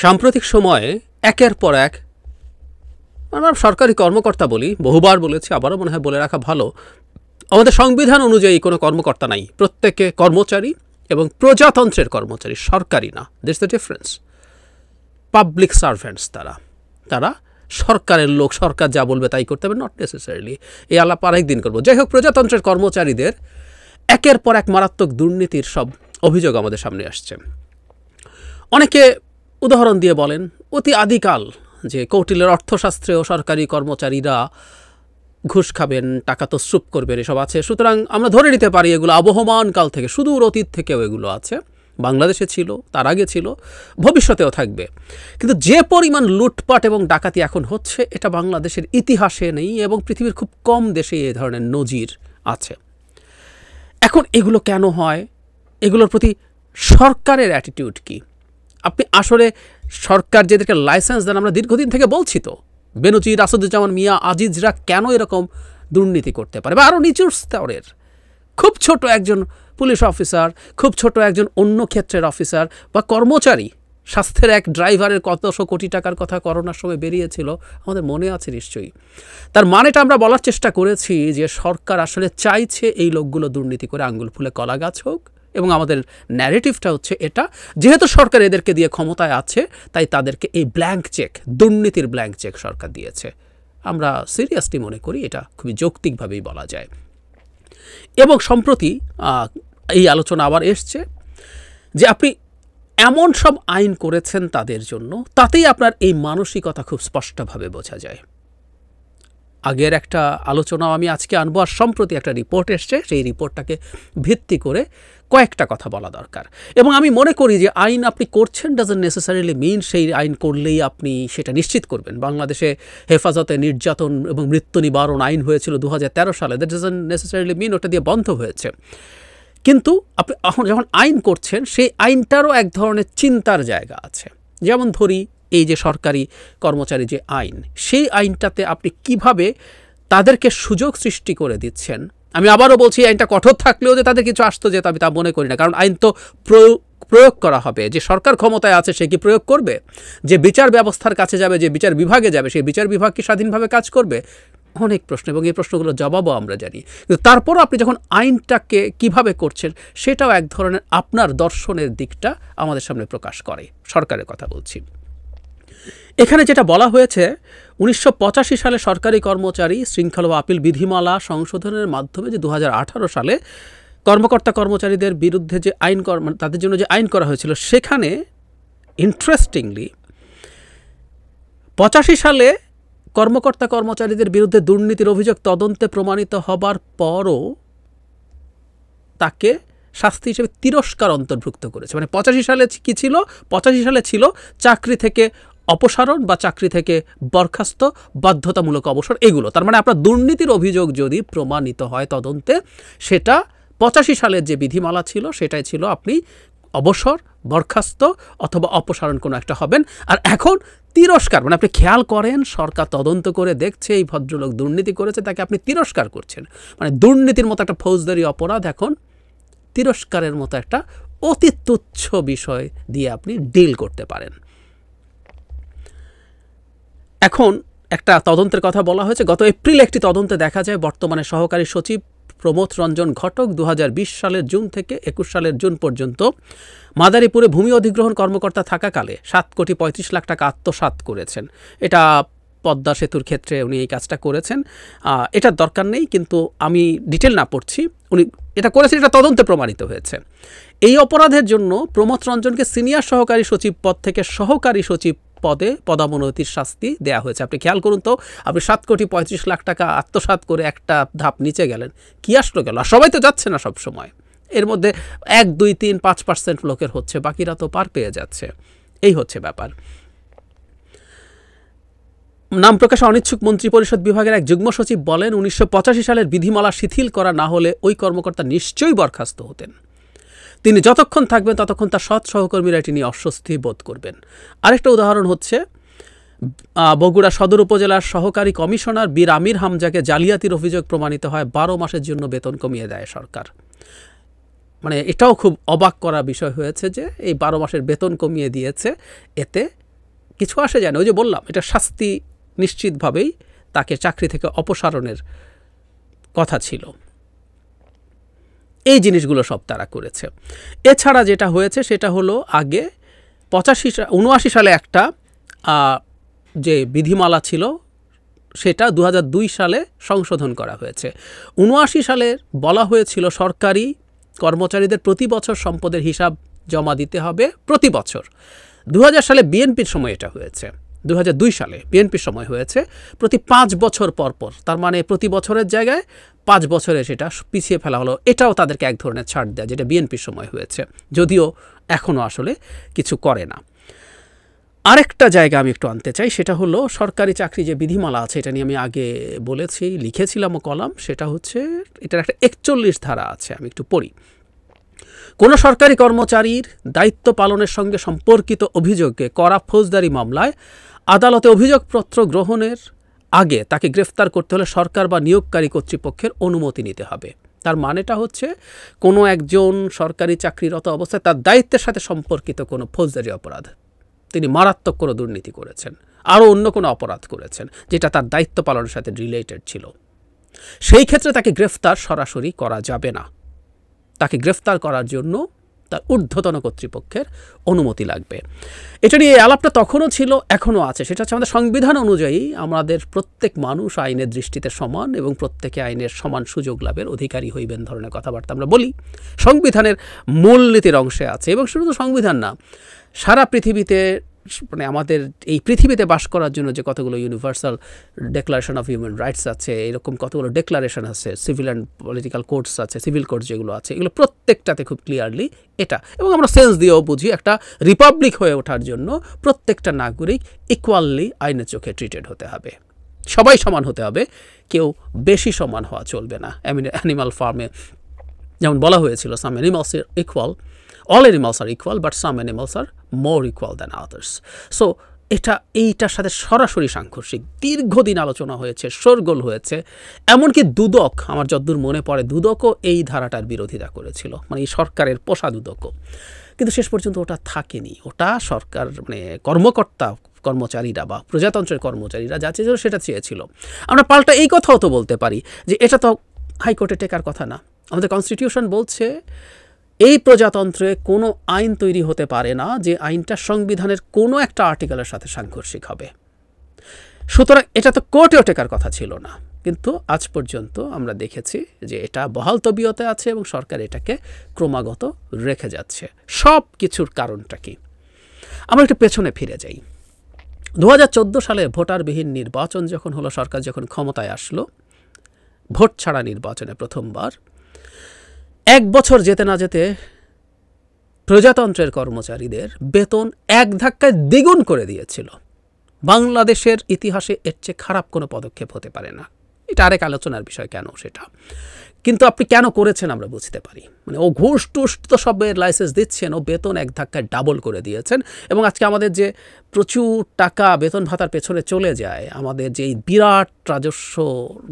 সাম্প্রতিক সময়ে একের পর এক আমরা সরকারি কর্মকর্তা বলি, বহুবার বলেছি, আবারও মনে হয় বলে রাখা ভালো, আমাদের সংবিধান অনুযায়ী কোনো কর্মকর্তা নাই, প্রত্যেকে কর্মচারী এবং প্রজাতন্ত্রের কর্মচারী, সরকারি না। That's the difference. Public servants তারা সরকারের লোক, সরকার যা বলবে তাই করতে হবে, নট নেসেসারিলি। এই আলাপ আরেকদিন করবো। যাই হোক, প্রজাতন্ত্রের কর্মচারীদের একের পর এক মারাত্মক দুর্নীতির সব অভিযোগ আমাদের সামনে আসছে। অনেকে উদাহরণ দিয়ে বলেন অতি আদিকাল যে কৌটিল্যের অর্থশাস্ত্রেও সরকারি কর্মচারীরা ঘুষ খাবেন, টাকা তসরুপ করবেন, এসব আছে। সুতরাং আমরা ধরে নিতে পারি এগুলো আবহমান কাল থেকে, সুদূর অতীত থেকেও এগুলো আছে। বাংলাদেশে ছিল, তার আগে ছিল, ভবিষ্যতেও থাকবে। কিন্তু যে পরিমাণ লুটপাট এবং ডাকাতি এখন হচ্ছে, এটা বাংলাদেশের ইতিহাসে নেই এবং পৃথিবীর খুব কম দেশে এই ধরনের নজির আছে। এখন এগুলো কেন হয়? এগুলোর প্রতি সরকারের অ্যাটিটিউড কি? আপনি আসলে সরকার যেদেরকে লাইসেন্স দেন, আমরা দীর্ঘদিন থেকে বলছি তো, বেনজির, আসাদুজ্জামান মিয়া, আজিজরা কেন এরকম দুর্নীতি করতে পারে, বা আরও নিচুর স্তরের খুব ছোট একজন পুলিশ অফিসার, খুব ছোট একজন অন্য ক্ষেত্রের অফিসার বা কর্মচারী, স্বাস্থ্যের এক ড্রাইভারের কতশো কোটি টাকার কথা করোনার সময় বেরিয়েছিল, আমাদের মনে আছে নিশ্চয়ই। তার মানেটা আমরা বলার চেষ্টা করেছি যে সরকার আসলে চাইছে এই লোকগুলো দুর্নীতি করে আঙ্গুল ফুলে কলা গাছ হোক, এবং আমাদের ন্যারেটিভটা হচ্ছে এটা, যেহেতু সরকার এদেরকে দিয়ে ক্ষমতায় আছে, তাই তাদেরকে এই ব্ল্যাঙ্ক চেক, দুর্নীতির ব্ল্যাঙ্ক চেক সরকার দিয়েছে। আমরা সিরিয়াসলি মনে করি এটা খুবই যৌক্তিকভাবেই বলা যায়। এবং সম্প্রতি এই আলোচনা আবার এসছে যে আপনি এমন সব আইন করেছেন তাদের জন্য, তাতেই আপনার এই মানসিকতা খুব স্পষ্টভাবে বোঝা যায়। আগের একটা আলোচনাও আমি আজকে আনবো, আর সম্প্রতি একটা রিপোর্ট এসছে, সেই রিপোর্টটাকে ভিত্তি করে কয়েকটা কথা বলা দরকার। এবং আমি মনে করি যে আইন আপনি করছেন ডাজন্ট নেসেসারিলি মিন সেই আইন করলেই আপনি সেটা নিশ্চিত করবেন। বাংলাদেশে হেফাজতে নির্যাতন এবং মৃত্যু নিবারণ আইন হয়েছিল 2013 সালে, দ্যাট ডাজন্ট নেসেসারিলি মিন ওটা দিয়ে বন্ধ হয়েছে। কিন্তু আপনি এখন যখন আইন করছেন, সেই আইনটারও এক ধরনের চিন্তার জায়গা আছে। যেমন ধরি এই যে সরকারি কর্মচারী যে আইন, সেই আইনটাতে আপনি কিভাবে তাদেরকে সুযোগ সৃষ্টি করে দিচ্ছেন। আমি আবারও বলছি, আইনটা কঠোর থাকলেও যে তাদের কিছু আসতো যেত, আমি তা মনে করি না। কারণ আইন তো প্রয়োগ করা হবে। যে সরকার ক্ষমতায় আছে সে কি প্রয়োগ করবে? যে বিচার ব্যবস্থার কাছে যাবে, যে বিচার বিভাগে যাবে, সেই বিচার বিভাগ কি স্বাধীনভাবে কাজ করবে? অনেক প্রশ্ন, এবং এই প্রশ্নগুলোর জবাবও আমরা জানি। কিন্তু তারপরও আপনি যখন আইনটাকে কিভাবে করছেন, সেটাও এক ধরনের আপনার দর্শনের দিকটা আমাদের সামনে প্রকাশ করে। সরকারের কথা বলছি। এখানে যেটা বলা হয়েছে, 1985 সালে সরকারি কর্মচারী শৃঙ্খলা ও আপিল বিধিমালা সংশোধনের মাধ্যমে যে 2018 সালে কর্মকর্তা কর্মচারীদের বিরুদ্ধে যে আইন, তাদের জন্য যে আইন করা হয়েছিল, সেখানে ইন্টারেস্টিংলি 85 সালে কর্মকর্তা কর্মচারীদের বিরুদ্ধে দুর্নীতির অভিযোগ তদন্তে প্রমাণিত হবার পরও তাকে শাস্তি হিসেবে তিরস্কার অন্তর্ভুক্ত করেছে। মানে 85 সালে কি ছিল? 85 সালে ছিল চাকরি থেকে অপসারণ বা চাকরি থেকে বরখাস্ত, বাধ্যতামূলক অবসর, এগুলো। তার মানে আপনার দুর্নীতির অভিযোগ যদি প্রমাণিত হয় তদন্তে, সেটা 85 সালের যে বিধিমালা ছিল সেটাই ছিল, আপনি অবসর, বরখাস্ত অথবা অপসারণ কোনো একটা হবেন। আর এখন তিরস্কার, মানে আপনি খেয়াল করেন সরকার তদন্ত করে দেখছে এই ভদ্রলোক দুর্নীতি করেছে, তাকে আপনি তিরস্কার করছেন। মানে দুর্নীতির মতো একটা ফৌজদারি অপরাধ এখন তিরস্কারের মতো একটা অতি তুচ্ছ বিষয় দিয়ে আপনি ডিল করতে পারেন। এখন একটা তদন্তের কথা বলা হয়েছে। গত এপ্রিলে একটি তদন্তে দেখা যায় বর্তমানে সহকারী সচিব প্রমথ রঞ্জন ঘটক 2020 সালের জুন থেকে 21 সালের জুন পর্যন্ত মাদারীপুরে ভূমি অধিগ্রহণ কর্মকর্তা থাকাকালে 7,35 লাখ টাকা আত্মসাৎ করেছেন। এটা পদ্মা সেতুর ক্ষেত্রে উনি এই কাজটা করেছেন। এটার দরকার নেই, কিন্তু আমি ডিটেল না পড়ছি, উনি এটা করেছেন, এটা তদন্তে প্রমাণিত হয়েছে। এই অপরাধের জন্য প্রমথ রঞ্জনকে সিনিয়র সহকারী সচিব পদ থেকে সহকারী সচিব পদে পদাবনতির শাস্তি দেয়া হয়েছে। আপনি খেয়াল করুন তো, আপনি 7,35 লাখ টাকা আত্মসাৎ করে একটা ধাপ নিচে গেলেন, কি আসলো গেল? আর সবাই তো যাচ্ছে না সব সময়, এর মধ্যে 1, 2, 3, 5% লোকের হচ্ছে, বাকিরা তো পার পেয়ে যাচ্ছে। এই হচ্ছে ব্যাপার। নাম প্রকাশে অনিচ্ছুক মন্ত্রিপরিষদ বিভাগের এক যুগ্ম সচিব বলেন, 1985 সালের বিধিমালা শিথিল করা না হলে ওই কর্মকর্তা নিশ্চয়ই বরখাস্ত হতেন। তিনি যতক্ষণ থাকবেন ততক্ষণ তার সৎ সহকর্মীরা এটি নিয়ে অস্বস্তি বোধ করবেন। আরেকটা উদাহরণ হচ্ছে, বগুড়া সদর উপজেলার সহকারী কমিশনার বীর আমির হামজাকে জালিয়াতির অভিযোগ প্রমাণিত হয়, 12 মাসের জন্য বেতন কমিয়ে দেয় সরকার। মানে এটাও খুব অবাক করা বিষয় হয়েছে যে এই 12 মাসের বেতন কমিয়ে দিয়েছে, এতে কিছু আসে যায় না। ওই যে বললাম, এটা শাস্তি নিশ্চিতভাবেই তাকে চাকরি থেকে অপসারণের কথা ছিল। এই জিনিসগুলো সব তারা করেছে। এছাড়া যেটা হয়েছে সেটা হলো আগে 79 সালে একটা যে বিধিমালা ছিল সেটা 2002 সালে সংশোধন করা হয়েছে। 79 সালে বলা হয়েছিল সরকারি কর্মচারীদের প্রতি বছর সম্পদের হিসাব জমা দিতে হবে প্রতি বছর। 2000 সালে বিএনপির সময় এটা হয়েছে, 2002 সালে বিএনপির সময় হয়েছে প্রতি 5 বছর পর পর। তার মানে প্রতি বছরের জায়গায় 5 বছরে সেটা পিছিয়ে ফেলা হলো। এটাও তাদেরকে এক ধরনের ছাড় দেয়, যেটা বিএনপির সময় হয়েছে, যদিও এখনও আসলে কিছু করে না। আরেকটা জায়গা আমি একটু আনতে চাই, সেটা হলো সরকারি চাকরি যে বিধিমালা আছে, এটা নিয়ে আমি আগে বলেছি, লিখেছিলামও কলাম। সেটা হচ্ছে এটার একটা 41 ধারা আছে, আমি একটু পড়ি। কোনো সরকারি কর্মচারীর দায়িত্ব পালনের সঙ্গে সম্পর্কিত অভিযোগে করা ফৌজদারি মামলায় আদালতে অভিযোগপত্র গ্রহণের আগে তাকে গ্রেফতার করতে হলে সরকার বা নিয়োগকারী কর্তৃপক্ষের অনুমতি নিতে হবে। তার মানেটা হচ্ছে কোনো একজন সরকারি চাকরিরত অবস্থায় তার দায়িত্বের সাথে সম্পর্কিত কোনো ফৌজদারি অপরাধ, তিনি মারাত্মক কোনো দুর্নীতি করেছেন, আরও অন্য কোনো অপরাধ করেছেন যেটা তার দায়িত্ব পালনের সাথে রিলেটেড ছিল, সেই ক্ষেত্রে তাকে গ্রেফতার সরাসরি করা যাবে না। তাকে গ্রেফতার করার জন্য তার ঊর্ধ্বতন কর্তৃপক্ষের অনুমতি লাগবে। এটা নিয়ে আলাপটা তখনও ছিল, এখনও আছে। সেটা হচ্ছে আমাদের সংবিধান অনুযায়ী আমাদের প্রত্যেক মানুষ আইনের দৃষ্টিতে সমান এবং প্রত্যেকে আইনের সমান সুযোগ লাভের অধিকারী হইবেন ধরনের কথাবার্তা আমরা বলি, সংবিধানের মূলনীতির অংশে আছে। এবং শুধু সংবিধান না, সারা পৃথিবীতে, মানে আমাদের এই পৃথিবীতে বাস করার জন্য যে কতগুলো universal declaration of human rights আছে, এরকম কতগুলো ডিক্লারেশন আছে, সিভিল অ্যান্ড পলিটিক্যাল কোডস আছে, সিভিল কোডস যেগুলো আছে, এগুলো প্রত্যেকটাতে খুব ক্লিয়ারলি এটা, এবং আমরা সেন্স দিয়েও বুঝি, একটা রিপাবলিক হয়ে ওঠার জন্য প্রত্যেকটা নাগরিক ইকুয়ালি আইনের চোখে ট্রিটেড হতে হবে, সবাই সমান হতে হবে, কেউ বেশি সমান হওয়া চলবে না। অ্যানিমাল ফার্মে যেমন বলা হয়েছিল, some animals are equal, all animals are equal but some animals are more equal than others. So এইটার সাথে সরাসরি সাংঘর্ষিক, দীর্ঘদিন আলোচনা হয়েছে, শোরগোল হয়েছে। এমনকি দুদক, আমার যতদূর মনে পড়ে, দুদকও এই ধারাটার বিরোধিতা করেছিল, মানে এই সরকারের পোষা দুদকও। কিন্তু শেষ পর্যন্ত ওটা থাকেনি। ওটা সরকার, মানে কর্মচারীরা বা প্রজাতন্ত্রের কর্মচারীরা যা চেয়েছিল সেটা চেয়েছিল। আমরা পাল্টা এই কথাও তো বলতে পারি যে এটা তো হাইকোর্টে টেকার কথা না। আমাদের কনস্টিটিউশন বলছে এই প্রজাতন্ত্রে কোনো আইন তৈরি হতে পারে না যে আইনটা সংবিধানের কোনো একটা আর্টিকেলের সাথে সাংঘর্ষিক হবে। সুতরাং এটা তো কোর্টেও টেকার কথা ছিল না, কিন্তু আজ পর্যন্ত আমরা দেখেছি যে এটা বহাল তবিয়তে আছে এবং সরকার এটাকে ক্রমাগত রেখে যাচ্ছে। সব কিছুর কারণটা কি? আমরা একটু পেছনে ফিরে যাই। 2014 সালে ভোটারবিহীন নির্বাচন যখন হলো, সরকার যখন ক্ষমতায় আসলো, ভোট ছাড়া নির্বাচনে প্রথমবার, 1 বছর যেতে না যেতে প্রজাতন্ত্রের কর্মচারীদের বেতন এক ধাক্কায় দ্বিগুণ করে দিয়েছিল। বাংলাদেশের ইতিহাসে এর চেয়ে খারাপ কোনো পদক্ষেপ হতে পারে না। এটা আরেক আলোচনার বিষয়, কেন সেটা, কিন্তু আপনি কেন করেছেন আমরা বুঝতে পারি। মানে ও ঘুষ টুস তো সবের লাইসেন্স দিচ্ছেন, ও বেতন এক ধাক্কায় ডাবল করে দিয়েছেন। এবং আজকে আমাদের যে প্রচুর টাকা বেতন ভাতার পেছনে চলে যায়, আমাদের যে বিরাট রাজস্ব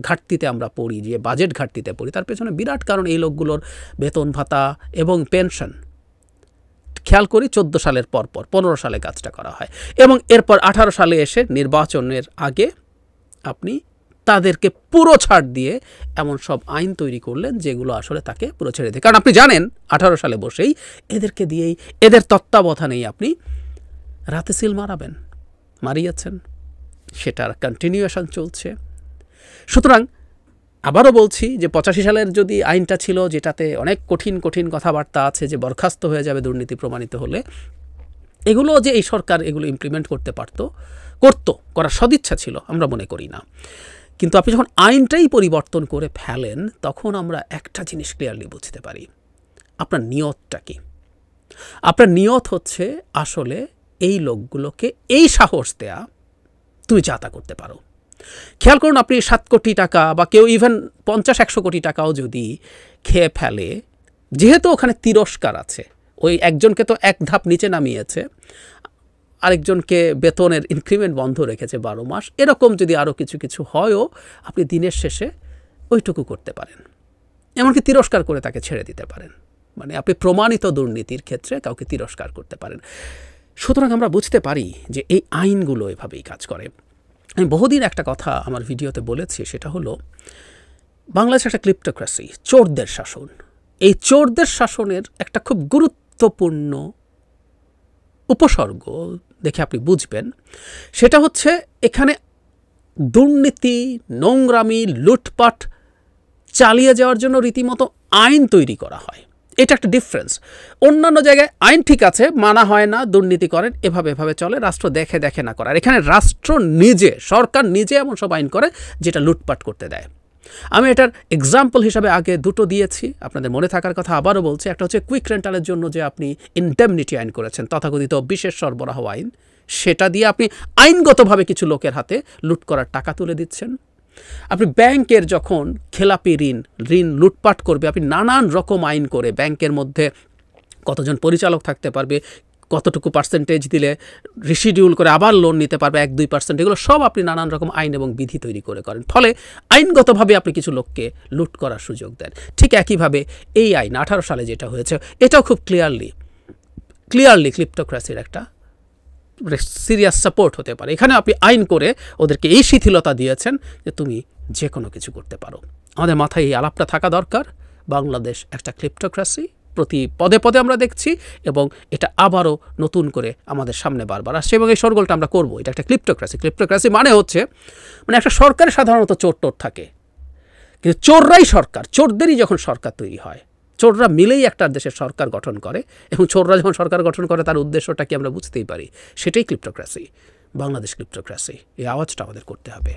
ঘাটতিতে আমরা পড়ি, যে বাজেট ঘাটতিতে পড়ি, তার পেছনে বিরাট কারণ এই লোকগুলোর বেতন ভাতা এবং পেনশন। খেয়াল করি 14 সালের পর 15 সালে কাজটা করা হয়, এবং এরপর 18 সালে এসে নির্বাচনের আগে আপনি তাদেরকে পুরো ছাড় দিয়ে এমন সব আইন তৈরি করলেন যেগুলো আসলে তাকে পুরো ছেড়ে দেয়। কারণ আপনি জানেন 18 সালে বসেই এদেরকে দিয়েই, এদের তত্ত্বাবধানেই আপনি রাতে সিল মারাবেন, মারিয়েছেন, সেটার কন্টিনিউয়েশন চলছে। সুতরাং আবারও বলছি যে 85 সালের যদি আইনটা ছিল, যেটাতে অনেক কঠিন কঠিন কথাবার্তা আছে, যে বরখাস্ত হয়ে যাবে দুর্নীতি প্রমাণিত হলে, এগুলো যে এই সরকার এগুলো ইমপ্লিমেন্ট করতে করার সদিচ্ছা ছিল আমরা মনে করি না। কিন্তু আপনি যখন আইনটাই পরিবর্তন করে ফেলেন, তখন আমরা একটা জিনিস ক্লিয়ারলি বুঝতে পারি, আপনার নিয়তটা কি। আপনার নিয়ত হচ্ছে আসলে এই লোকগুলোকে এই সাহস দেয়া, তুমি যা তা করতে পারো। খেয়াল করুন, আপনি 7 কোটি টাকা বা কেউ ইভেন 50-100 কোটি টাকাও যদি খেয়ে ফেলে, যেহেতু ওখানে তিরস্কার আছে, ওই একজনকে তো এক ধাপ নিচে নামিয়েছে, আরেকজনকে বেতনের ইনক্রিমেন্ট বন্ধ রেখেছে 12 মাস, এরকম যদি আরও কিছু কিছু হয়ও, আপনি দিনের শেষে ওইটুকু করতে পারেন, এমনকি তিরস্কার করে তাকে ছেড়ে দিতে পারেন। মানে আপনি প্রমাণিত দুর্নীতির ক্ষেত্রে কাউকে তিরস্কার করতে পারেন। সুতরাং আমরা বুঝতে পারি যে এই আইনগুলো এভাবেই কাজ করে। আমি বহুদিন একটা কথা আমার ভিডিওতে বলেছি, সেটা হলো বাংলাদেশ একটা ক্লিপ্টোক্রেসি, চোরদের শাসন। এই চোরদের শাসনের একটা খুব গুরুত্বপূর্ণ উপসর্গ দেখে আপনি বুঝবেন, সেটা হচ্ছে এখানে দুর্নীতি, নোংরামি, লুটপাট চালিয়ে যাওয়ার জন্য রীতিমতো আইন তৈরি করা হয়। এটা একটা ডিফারেন্স। অন্যান্য জায়গায় আইন ঠিক আছে, মানা হয় না, দুর্নীতি করেন, এভাবে চলে, রাষ্ট্র দেখে দেখে না করার। এখানে রাষ্ট্র নিজে, সরকার নিজে এমন সব আইন করে যেটা লুটপাট করতে দেয়। আমি এটার এক্সাম্পল হিসাবে আগে দুটো দিয়েছি, আপনাদের মনে থাকার কথা আবারও বলছি। একটা হচ্ছে কুইক রেন্টালের জন্য যে আপনি ইনডেমনিটি আইন করেছেন, তথাকথিত বিশেষ সরবরাহ আইন, সেটা দিয়ে আপনি আইনগতভাবে কিছু লোকের হাতে লুট করার টাকা তুলে দিচ্ছেন। আপনি ব্যাংকের যখন খেলাপি ঋণ লুটপাট করবে, আপনি নানান রকম আইন করে ব্যাংকের মধ্যে কতজন পরিচালক থাকতে পারবে, কতটুকু পার্সেন্টেজ দিলে রিশিডিউল করে আবার লোন নিতে পারবে 1-2%, এগুলো সব আপনি নানান রকম আইন এবং বিধি তৈরি করেন। ফলে আইনগতভাবে আপনি কিছু লোককে লুট করার সুযোগ দেন। ঠিক একইভাবে এই আইন 18 সালে যেটা হয়েছে, এটাও খুব ক্লিয়ারলি ক্লিপ্টোক্রেসির একটা সিরিয়াস সাপোর্ট হতে পারে। এখানে আপনি আইন করে ওদেরকে এই শিথিলতা দিয়েছেন যে তুমি যে কোনো কিছু করতে পারো। আমাদের মাথায় এই আলাপটা থাকা দরকার। বাংলাদেশ একটা ক্লিপ্টোক্রেসি, প্রতি পদে পদে আমরা দেখছি, এবং এটা আবারও নতুন করে আমাদের সামনে বারবার আসছে, এবং এই সরগোলটা আমরা করবো। এটা একটা ক্লিপ্টোক্রেসি মানে হচ্ছে, মানে একটা সরকারে সাধারণত চোর থাকে, কিন্তু চোররাই সরকার, চোরদেরই যখন সরকার তৈরি হয়, চোররা মিলেই একটা দেশের সরকার গঠন করে, এবং চোররা যখন সরকার গঠন করে তার উদ্দেশ্যটা কি আমরা বুঝতেই পারি। সেটাই ক্লিপ্টোক্রেসি, বাংলাদেশ ক্লিপ্টোক্রেসি। এই আওয়াজটা আমাদের করতে হবে।